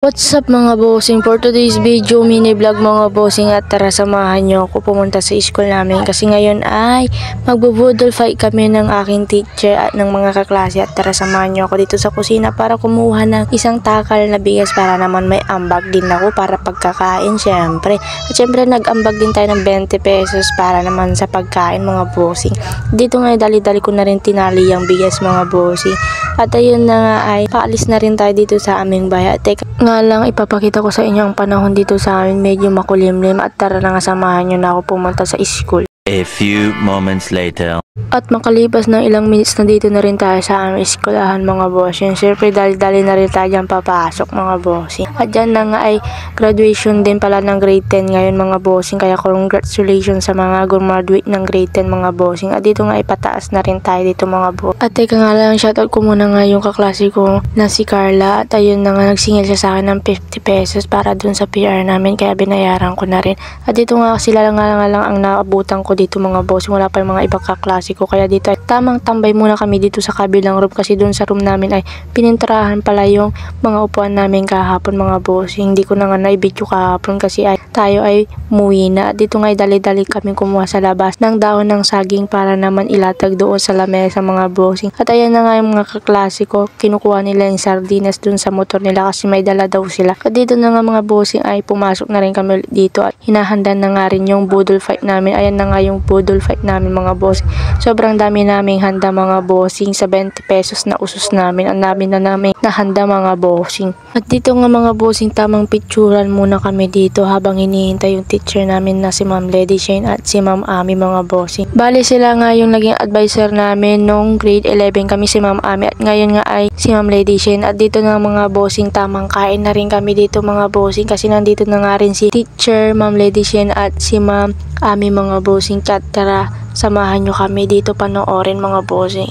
What's up mga bossing? For today's video, mini vlog mga bossing, at tara samahan nyo ako pumunta sa school namin kasi ngayon ay magbo-boodle fight kami ng aking teacher at ng mga kaklase, at tara samahan nyo ako dito sa kusina para kumuha ng isang takal na bigas para naman may ambag din ako para pagkakain syempre. At syempre nag-ambag din tayo ng 20 pesos para naman sa pagkain mga bossing. Dito nga dali-dali ko na rin tinali yung bigas mga bossing. At ayun na nga ay paalis na rin tayo dito sa aming bahay. Teka nga lang, ipapakita ko sa inyo ang panahon dito sa amin, medyo makulimlim, at tara na nga samahan nyo na ako pumunta sa school. A few moments later. At makalipas ng ilang minutes na dito na rin tayo sa aming eskulahan mga bossing. Siyempre dali-dali na rin tayo dyan papasok mga bossing. At dyan na nga ay graduation din pala ng grade 10 ngayon mga bossing. Kaya congratulations sa mga graduate ng grade 10 mga bossing. At dito nga ipataas na rin tayo dito mga bossing. At teka nga lang, shoutout ko muna nga yung kaklase ko na si Carla. At ayun na nga, nagsingil siya sa akin ng 50 pesos para dun sa PR namin. Kaya binayaran ko na rin. At dito nga sila lang ang naabutan ko dito mga bossing. Wala pa yung mga ibang kaklase ko, kaya dito ay tamang tambay muna kami dito sa kabilang room kasi doon sa room namin ay pininturahan pala yung mga upuan namin kahapon mga bossing. Hindi ko na nga na-video kahapon kasi ay tayo ay muwi na. Dito nga ay dali-dali kami kumuha sa labas ng dahon ng saging para naman ilatag doon sa lamesa mga bossing. At ayan na nga yung mga kaklase ko, kinukuha nila yung sardinas doon sa motor nila kasi may dala daw sila. At dito na nga mga bossing ay pumasok na rin kami dito at hinahanda na nga rin yung boodle fight namin. Ayan na nga yung boodle fight namin mga bossing. Sobrang dami naming handa mga bossing, sa 20 pesos na usos namin. Ang dami na namin nahanda mga bossing. At dito nga mga bossing, tamang picturan muna kami dito habang hinihintay yung teacher namin na si Ma'am Lady Shane at si Ma'am Ami mga bossing. Bali sila nga yung naging advisor namin nung grade 11 kami, si Ma'am Ami, at ngayon nga ay si Ma'am Lady Shane. At dito na mga bossing, tamang kain na rin kami dito mga bossing kasi nandito na nga rin si teacher Ma'am Lady Shane at si Ma'am Ami mga bossing. At tara, samahan nyo kami dito panoorin mga bossing.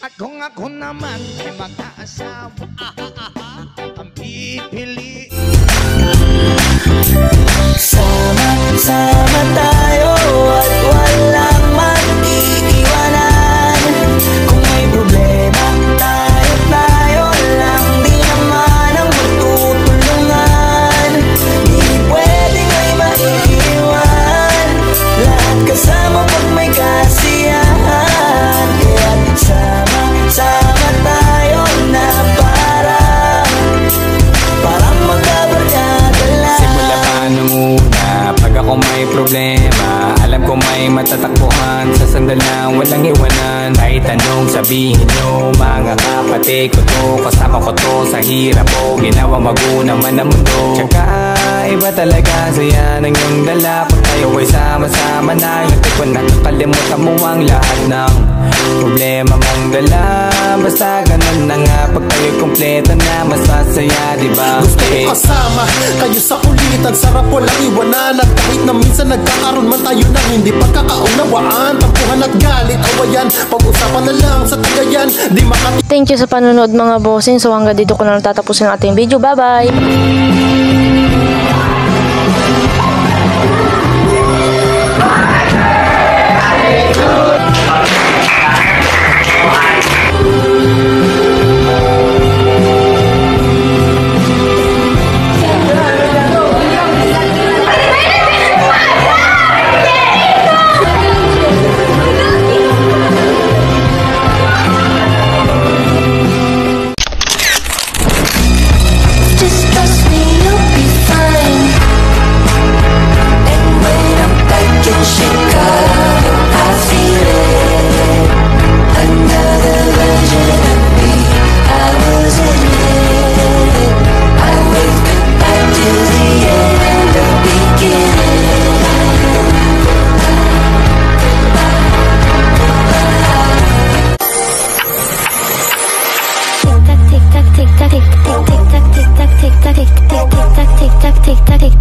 At kung ako naman ay mag-aasawa, ang pipili. Sama-sama tayo at walang mag-iiwanan. Kung may problema, tayo lang din naman ang magtutulungan. Di pwedeng may maiiwan, lahat kasama pag may kasiyahan. Kaya sama-sama tayo na parang magkabarkada lang. Simula pa nung una, pag ako may problema, alam ko may matatakbuhan. Sa sandal lang walang iwanan. Kahit tanong sabihin nyo, mga kapatid ko to, kasama ko to sa hirap ko, ginawa magunang man ang mundo. Tsaka iba talaga saya ng iyong dala. Pag tayo ay sama-sama na, yung tipo nakakalimutan mo ang lahat ng problema mong dala. Basta ganun na nga, pag tayo kompleto na, mas masaya diba? Gusto ko kasama kayo sa kulitan, sarap walang iwanan. At kahit na minsan nagkakaroon man tayo ng hindi pagkakaunawaan, tampuhan at galit, awayan, pag-usapan na lang sa tagayan. Di makati. Thank you sa panonood mga bossing. So hanggang dito ko na natatapusin ang ating video. Bye bye! tick